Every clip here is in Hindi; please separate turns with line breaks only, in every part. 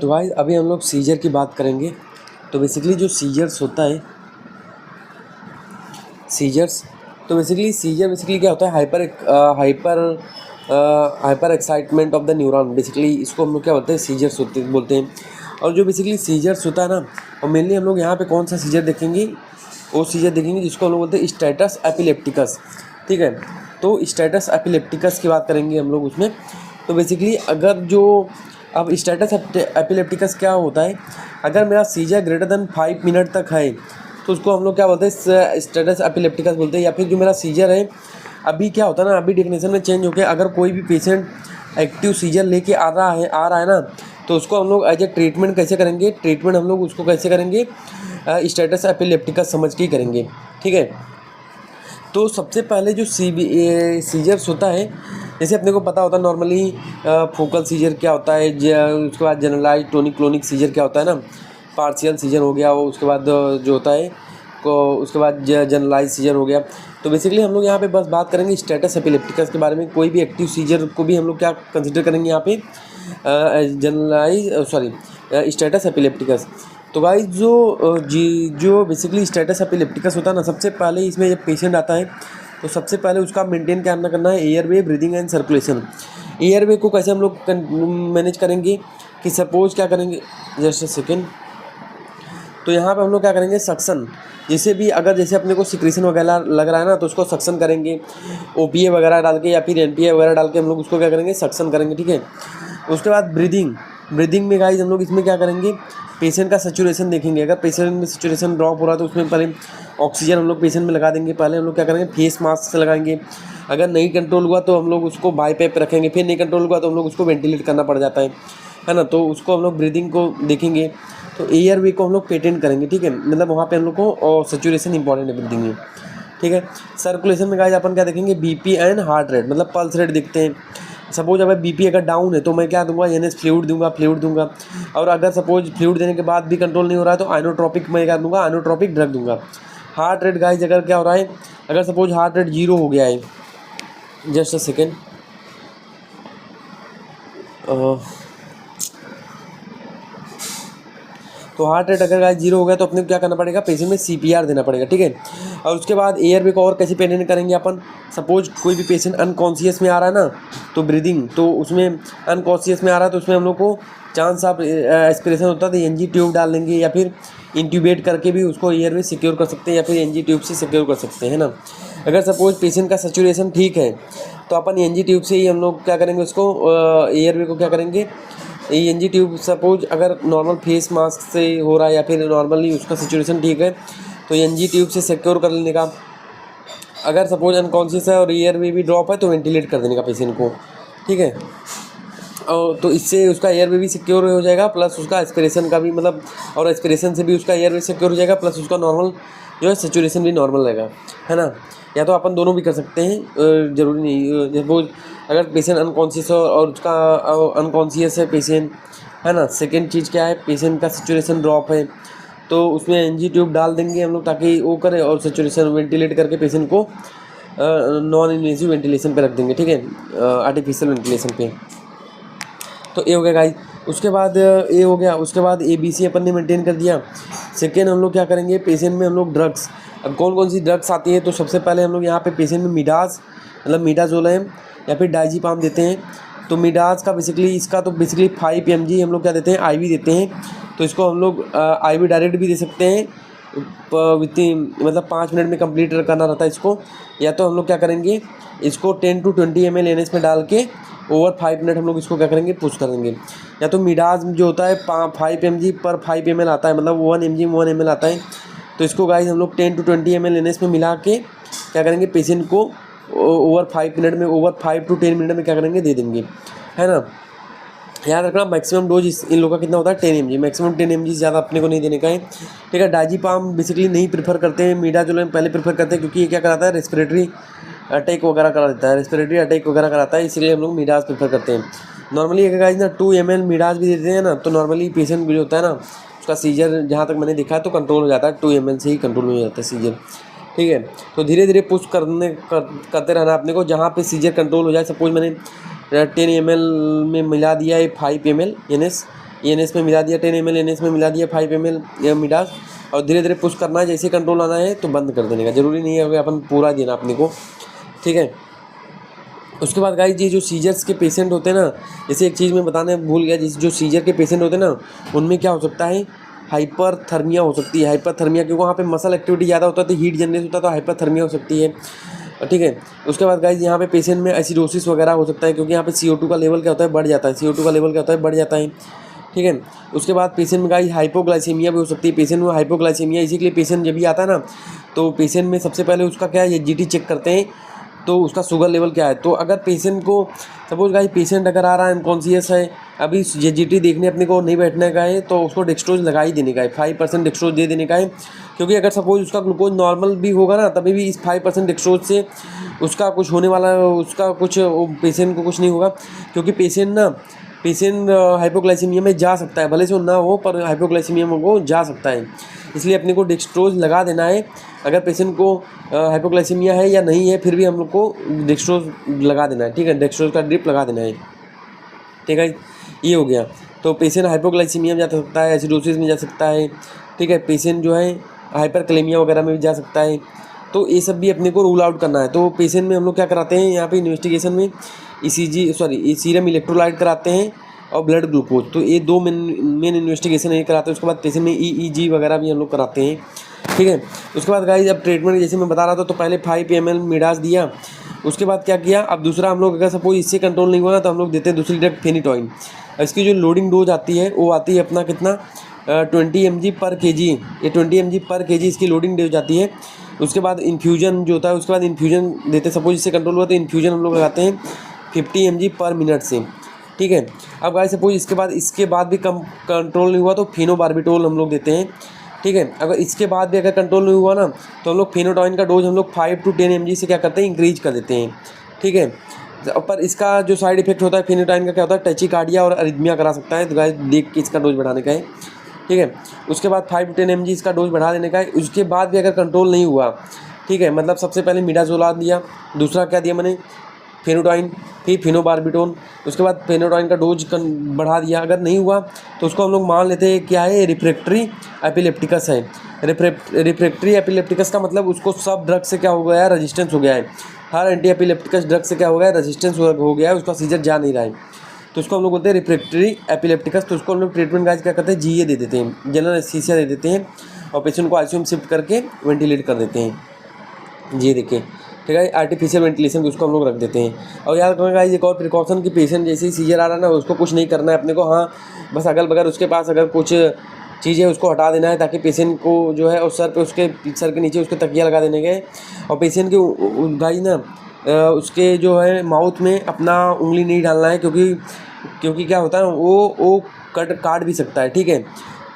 तो भाई अभी हम लोग सीजर की बात करेंगे। तो बेसिकली जो सीजर्स होता है, सीजर्स तो बेसिकली क्या होता है, hyper excitement of the neuron. Basically इसको हम लोग क्या बोलते हैं, सीजर्स बोलते हैं। और जो बेसिकली सीजर्स होता है ना, और मेनली हम लोग यहाँ पे कौन सा सीजर देखेंगे, वो सीजर देखेंगे जिसको हम लोग बोलते हैं स्टेटस एपिलेप्टिकस। ठीक है, तो स्टेटस एपिलेप्टिकस की बात करेंगे हम लोग उसमें। तो बेसिकली अगर जो अब स्टेटस एपिलेप्टिकस क्या होता है, अगर मेरा सीजर ग्रेटर देन 5 मिनट तक है तो उसको हम लोग क्या बोलते हैं, स्टेटस एपिलेप्टिकस बोलते हैं। या फिर जो मेरा सीजर है, अभी क्या होता है ना, अभी डेफिनेशन में चेंज होकर अगर कोई भी पेशेंट एक्टिव सीजर लेके आ रहा है ना, तो उसको हम लोग एज ए ट्रीटमेंट कैसे करेंगे, ट्रीटमेंट हम लोग उसको कैसे करेंगे, स्टेटस एपिलेप्टिकस समझ के ही करेंगे। ठीक है, तो सबसे पहले जो सीजर्स होता है, जैसे अपने को पता होता है नॉर्मली फोकल सीजर क्या होता है, उसके बाद जनरलाइज टोनिक क्लोनिक सीजर क्या होता है ना, पार्शियल सीजर हो गया वो, उसके बाद जो होता है को उसके बाद जनरलाइज सीजर हो गया। तो बेसिकली हम लोग यहाँ पे बस बात करेंगे स्टेटस एपिलेप्टिकस के बारे में। कोई भी एक्टिव सीजर को भी हम लोग क्या कंसिडर करेंगे यहाँ पे, स्टेटस एपिलेप्टिकस। तो गाइस जो बेसिकली स्टेटस एपिलेप्टिकस होता है ना, सबसे पहले इसमें जब पेशेंट आता है तो सबसे पहले उसका मेंटेन क्या करना है, airway, breathing and circulation. Airway को कैसे हम लोग मैनेज करेंगे कि सपोज क्या करेंगे, जस्ट अ सेकेंड। तो यहाँ पे हम लोग क्या करेंगे, सक्शन। जैसे भी अगर जैसे अपने को सिक्रेशन वगैरह लग रहा है ना, तो उसको सक्शन करेंगे, ओपीए वगैरह डाल के या फिर एनपीए वगैरह डाल के हम लोग उसको क्या करेंगे, सक्शन करेंगे। ठीक है, उसके बाद ब्रीदिंग में गाइस हम लोग इसमें क्या करेंगे, पेशेंट का सैचुरेशन देखेंगे। अगर पेशेंट में सैचुरेशन ड्रॉप हो रहा है तो उसमें पहले ऑक्सीजन हम लोग पेशेंट में लगा देंगे। पहले हम लोग क्या करेंगे, फेस मास्क से लगाएंगे। अगर नहीं कंट्रोल हुआ तो हम लोग उसको बाईपैप रखेंगे। फिर नहीं कंट्रोल हुआ तो हम लोग उसको वेंटिलेट करना पड़ जाता है ना। तो उसको हम लोग ब्रीदिंग को देखेंगे, तो एयर वे को हम लोग पेटेंट करेंगे। ठीक है, मतलब वहाँ पे हम लोग को सैचुरेशन इंपॉर्टेंट है ब्रीदिंग में। ठीक है, सर्कुलेशन में गाइस अपन क्या देखेंगे, बीपी एंड हार्ट रेट, मतलब पल्स रेट देखते हैं। सपोज अगर बीपी अगर डाउन है तो मैं क्या दूंगा, एनएस फ्लूइड दूंगा। और अगर सपोज फ्लूइड देने के बाद भी कंट्रोल नहीं हो रहा है तो आइनोट्रोपिक मैं क्या दूंगा, आइनोट्रोपिक ड्रग दूंगा। हार्ट रेट गाइस अगर क्या हो रहा है, अगर सपोज हार्ट रेट 0 हो गया है, जस्ट अ सेकेंड, तो हार्ट रेट अगर गाइस 0 हो गया तो अपने को क्या करना पड़ेगा, पेशेंट में सीपीआर देना पड़ेगा। ठीक है, और उसके बाद एयर वे को और कैसे पेटेंट करेंगे अपन। सपोज कोई भी पेशेंट अनकॉन्शियस में आ रहा है ना, तो ब्रीदिंग, तो उसमें अनकॉन्शियस में आ रहा है तो उसमें हम लोग को चांस ऑफ एस्पिरेशन होता है तो एनजी ट्यूब डाल देंगे, या फिर इंट्यूबेट करके भी उसको एयर वे सिक्योर कर सकते हैं, या फिर एनजी ट्यूब से सिक्योर कर सकते हैं ना। अगर सपोज पेशेंट का सैचुरेशन ठीक है तो अपन एनजी ट्यूब से ही हम लोग क्या करेंगे, उसको एयर वे को क्या करेंगे, एनजी ट्यूब। सपोज अगर नॉर्मल फेस मास्क से हो रहा है या फिर नॉर्मली उसका सिचुएशन ठीक है तो एनजी ट्यूब से सिक्योर कर लेने का। अगर सपोज अनकॉन्शियस है और एयर वे भी ड्रॉप है तो वेंटिलेट कर देने का पेशेंट को। ठीक है, और तो इससे उसका एयर वे भी सिक्योर हो जाएगा, प्लस उसका एस्पिरेशन का भी, मतलब और एस्पिरेशन से भी उसका एयर वे सिक्योर हो जाएगा, प्लस उसका नॉर्मल जो है सिचुएशन भी नॉर्मल रहेगा, है ना। या तो अपन दोनों भी कर सकते हैं, ज़रूरी नहीं। सपोज अगर पेशेंट अनकॉन्शियस हो और उसका अनकॉन्शियस है पेशेंट, है ना। सेकेंड चीज़ क्या है, पेशेंट का सिचुएशन ड्रॉप है तो उसमें एनजी ट्यूब डाल देंगे हम लोग ताकि वो करे, और सिचुएशन वेंटिलेट करके पेशेंट को नॉन इन्वेसिव वेंटिलेशन पे रख देंगे। ठीक है, आर्टिफिशियल वेंटिलेशन पे। तो ये हो गया गाइस। उसके बाद ये हो गया, उसके बाद ABC अपन ने मेंटेन कर दिया। सेकेंड हम लोग क्या करेंगे, पेशेंट में हम लोग ड्रग्स, अब कौन कौन सी ड्रग्स आती है, तो सबसे पहले हम लोग यहाँ पे पेशेंट में मिडास, मतलब मिडाजोलम या फिर डायजीपाम देते हैं। तो मिडास का इसका तो बेसिकली 5 mg हम लोग क्या देते हैं, IV देते हैं। तो इसको हम लोग IV डायरेक्ट भी दे सकते हैं, मतलब 5 मिनट में कंप्लीट करना रहता है इसको। या तो हम लोग क्या करेंगे, इसको 10 to 20 ml एनएस में डाल के ओवर 5 मिनट हम लोग इसको क्या करेंगे, पुश करेंगे। या तो मिडास जो होता है 5 mg पर 5 ml आता है, मतलब 1 mg 1 ml आता है। तो इसको गाइस हम लोग 10 to 20 ml एनएस में मिला के क्या करेंगे, पेशेंट को ओवर 5 मिनट में, ओवर 5 to 10 मिनट में क्या करेंगे, दे देंगे, है ना। याद रखना मैक्सिमम डोज इन लोगों का कितना होता है, 10 mg, मैक्सिमम 10 mg ज़्यादा अपने को नहीं देने का है। ठीक है, डायजीपाम बेसिकली नहीं प्रेफर करते हैं, मिडाजोलम पहले प्रेफर करते हैं क्योंकि ये क्या कराता है, रेस्पिरेटरी अटैक वगैरह करा देता है, कराता है, इसलिए हम लोग मिडास प्रेफर करते हैं। नॉर्मली अगर गाइस ना 2 ml मिडास भी देते हैं ना, तो नॉर्मली पेशेंट जो होता है ना, उसका सीजर जहाँ तक मैंने देखा है तो कंट्रोल हो जाता है, 2 ml से ही कंट्रोल हो जाता है सीजर। ठीक है, तो धीरे धीरे पुश करते रहना अपने को, जहाँ पे सीजर कंट्रोल हो जाए। सपोज मैंने 10 ml में मिला दिया है 5 ml एनएस, एनएस में मिला दिया, 10 ml एनएस में मिला दिया, 5 ml मिडास, और धीरे धीरे पुश करना है। जैसे कंट्रोल आना है तो बंद कर देने का, ज़रूरी नहीं है कि अपन पूरा देना अपने को, ठीक है। उसके बाद गाइस ये जो सीजर्स के पेशेंट होते हैं ना, जैसे एक चीज़ मैं बताने भूल गया, जैसे जो सीजर के पेशेंट होते हैं ना, उनमें क्या हो सकता है, हाइपरथर्मिया हो सकती है। हाइपरथर्मिया क्योंकि वहाँ पे मसल एक्टिविटी ज़्यादा होता है तो हीट जनरेट होता है, तो हाइपरथर्मिया हो सकती है, ठीक है। उसके बाद गाइस यहाँ पे पेशेंट में एसिडोसिस वगैरह हो सकता है, क्योंकि यहाँ पे CO2 का लेवल क्या होता है, बढ़ जाता है, CO2 का लेवल क्या होता है, बढ़ जाता है, ठीक है। उसके बाद पेशेंट में गाइस हाइपोग्लाइसीमिया भी हो सकती है। पेशेंट में हाइपोग्लाइसीमिया इसी के लिए पेशेंट जब भी आता है ना, तो पेशेंट में सबसे पहले उसका क्या है, GT चेक करते हैं, तो उसका शुगर लेवल क्या है। तो अगर पेशेंट को सपोज गाइस पेशेंट अगर आ रहा है अनकॉन्शियस है, अभी GT देखने अपने को नहीं बैठने का है, तो उसको डेक्सट्रोज लगा ही देने का है, 5% डेक्सट्रोज दे देने का है। क्योंकि अगर सपोज उसका ग्लूकोज नॉर्मल भी होगा ना, तभी भी इस 5% डेक्सट्रोज से उसका कुछ होने वाला, उसका कुछ पेशेंट को कुछ नहीं होगा। क्योंकि पेशेंट हाइपोग्लाइसीमिया में जा सकता है, भले से वो ना हो पर हाइपोग्लाइसीमिया में वो जा सकता है, इसलिए अपने को डेक्सट्रोज लगा देना है। अगर पेशेंट को हाइपोग्लाइसीमिया है या नहीं है, फिर भी हम लोग को डेक्सट्रोज लगा देना है, ठीक है, डेक्सट्रोज का ड्रिप लगा देना है, ठीक है। ये हो गया। तो पेशेंट हाइपोग्लाइसीमिया में जा सकता है, एसिडोसिस में जा सकता है, ठीक है। पेशेंट जो है हाइपरकलेमिया वगैरह में भी जा सकता है, तो ये सब भी अपने को रूल आउट करना है। तो पेशेंट में हम लोग क्या कराते हैं यहाँ पे इन्वेस्टिगेशन में, सीरम इलेक्ट्रोलाइट कराते हैं और ब्लड ग्लूकोज, तो ये दो मेन इन्वेस्टिगेशन ये कराते हैं। उसके बाद पेशेंट में EEG वगैरह भी हम लोग कराते हैं, ठीक है। उसके बाद गाइस अब ट्रीटमेंट जैसे मैं बता रहा था, तो पहले 5 ml मिडास दिया। उसके बाद क्या किया, अब दूसरा हम लोग अगर सपोज इससे कंट्रोल नहीं हुआ ना, तो हम लोग देते हैं दूसरी ड्रग फेनिटॉइन। इसकी जो लोडिंग डोज आती है वो आती है अपना कितना 20 mg पर kg, ये 20 mg पर kg इसकी लोडिंग डोज आती है। उसके बाद इन्फ्यूजन जो होता है, उसके बाद इन्फ्यूजन देते हैं। सपोज इससे कंट्रोल हुआ तो इन्फ्यूजन हम लोग लगाते हैं 50 mg पर मिनट से, ठीक है। अब गाइस सपोज इसके बाद भी कम कंट्रोल नहीं हुआ तो फेनोबार्बिटोल हम लोग देते हैं, ठीक है। अगर इसके बाद भी अगर कंट्रोल नहीं हुआ ना, तो हम लोग फेनोटॉइन का डोज हम लोग 5 to 10 mg से क्या करते हैं, इंक्रीज कर देते हैं, ठीक है। पर इसका जो साइड इफेक्ट होता है फेनोटॉइन का क्या होता है, टैचिकार्डिया और अरिथमिया करा सकता है, तो गाइस देख के इसका डोज बढ़ाने का है, ठीक है। उसके बाद 5 to 10 mg इसका डोज बढ़ा देने का है। उसके बाद भी अगर कंट्रोल नहीं हुआ, ठीक है, मतलब सबसे पहले मिडाजोलाम दिया, दूसरा क्या दिया मैंने फेनोटॉइन, फिर फेनोबार्बिटोन, उसके बाद फेनोटॉइन का डोज बढ़ा दिया। अगर नहीं हुआ तो उसको हम लोग मान लेते हैं क्या है, रिफ्रैक्टरी एपिलेप्टिकस है। रिफ्रैक्टरी एपिलेप्टिकस का मतलब उसको सब ड्रग से क्या हो गया है, रेजिस्टेंस हो गया है। हर एंटी एपिलेप्टिकस ड्रग से क्या हो गया है, रेजिस्टेंस हो गया है, उसका सीजर जा नहीं रहा है, तो उसको हम लोग बोलते हैं रिफ्रैक्टरी एपिलेप्टिकस। तो उसको हम लोग ट्रीटमेंट गाइस क्या करते हैं, GA दे देते हैं, जनरल एनेस्थीसिया दे देते हैं, और पेशेंट को ICU में शिफ्ट करके वेंटिलेट कर देते हैं, जी देखिए, ठीक है। आर्टिफिशियल वेंटिलेशन उसको हम लोग रख देते हैं। और याद रखना गाइस एक और प्रिकॉशन की पेशेंट जैसे ही सीजर आ रहा है ना, उसको कुछ नहीं करना है अपने को, हाँ बस अगल बगल उसके पास अगर कुछ चीज़ है उसको हटा देना है, ताकि पेशेंट को जो है और सर के नीचे उसके तकिया लगा देने के, और पेशेंट के गाइस ना उसके जो है माउथ में अपना उंगली नहीं डालना है, क्योंकि क्या होता है वो काट भी सकता है, ठीक है।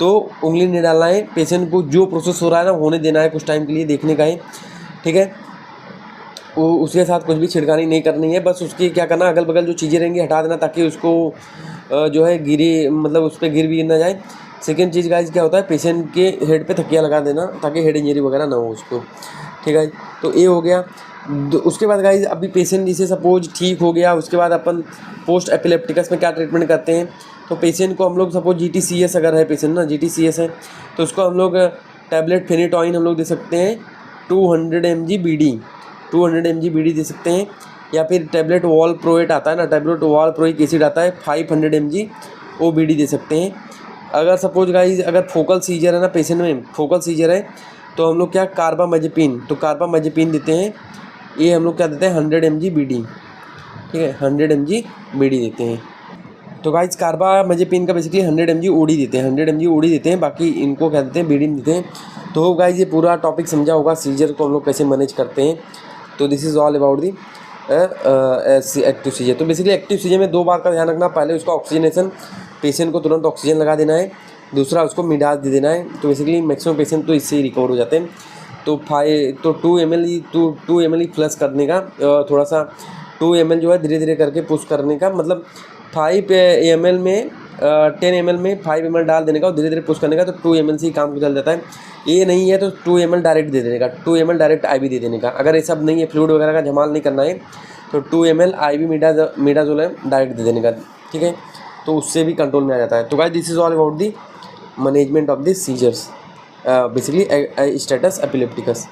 तो उंगली नहीं डालना है, पेशेंट को जो प्रोसेस हो रहा है ना होने देना है, कुछ टाइम के लिए देखने का है, ठीक है। उसके साथ कुछ भी छिड़कानी नहीं करनी है, बस उसकी क्या करना, अगल बगल जो चीज़ें रहेंगी हटा देना, ताकि उसको जो है मतलब उस पर गिर भी ना जाए। सेकेंड चीज़ गाइस क्या होता है, पेशेंट के हेड पे तकिया लगा देना, ताकि हेड इंजरी वगैरह ना हो उसको, ठीक है। तो ये हो गया। उसके बाद गाइस अभी पेशेंट जिसे सपोज ठीक हो गया, उसके बाद अपन पोस्ट एपिलेप्टिकस में क्या ट्रीटमेंट करते हैं, तो पेशेंट को हम लोग सपोज GTCS अगर है पेशेंट ना, GTCS है, तो उसको हम लोग टैबलेट फेनिटॉइन हम लोग दे सकते हैं 200 mg BD दे सकते हैं, या फिर टैबलेट वॉलप्रोएट आता है ना, टैबलेट वॉलप्रोइक एसिड आता है 500 mg OBD दे सकते हैं। अगर सपोज गाइस अगर फोकल सीजर है ना, पेशेंट में फोकल सीजर है, तो हम लोग क्या कार्बामेजेपिन देते हैं, ये हम लोग क्या देते हैं 100 mg BD, ठीक है, 100 mg BD देते हैं। तो गाइस कार्बामेजेपिन का बेसिकली 100 mg OD देते हैं, 100 mg OD देते हैं, बाकी इनको क्या देते हैं BD देते हैं। तो गाइस ये पूरा टॉपिक समझा होगा सीजर को हम लोग कैसे मैनेज करते हैं। तो this is all about the active seizure. तो बेसिकली एक्टिव सीजर में 2 बात का ध्यान रखना, पहले उसका ऑक्सीजनेशन, पेशेंट को तुरंत ऑक्सीजन लगा देना है, दूसरा उसको मिडास दे देना है। तो बेसिकली मैक्सिमम पेशेंट तो इससे ही रिकवर हो जाते हैं। तो 2 ml फ्लश करने का, थोड़ा सा 2 ml जो है धीरे धीरे करके पुश करने का, मतलब 5 ml में 10 ml में 5 ml डाल देने का और धीरे धीरे पुश करने का, तो 2 ml से ही काम चल जाता है। ये नहीं है तो 2 ml डायरेक्ट दे देने का, 2 ml डायरेक्ट IV दे देने का। अगर ये सब नहीं है, फ्लूइड वगैरह का जमाल नहीं करना है, तो 2 ml IV मिडाजोल डायरेक्ट दे देने का, ठीक है। तो उससे भी कंट्रोल में आ जाता है। तो guys this is all about the management of the seizures, basically status epilepticus.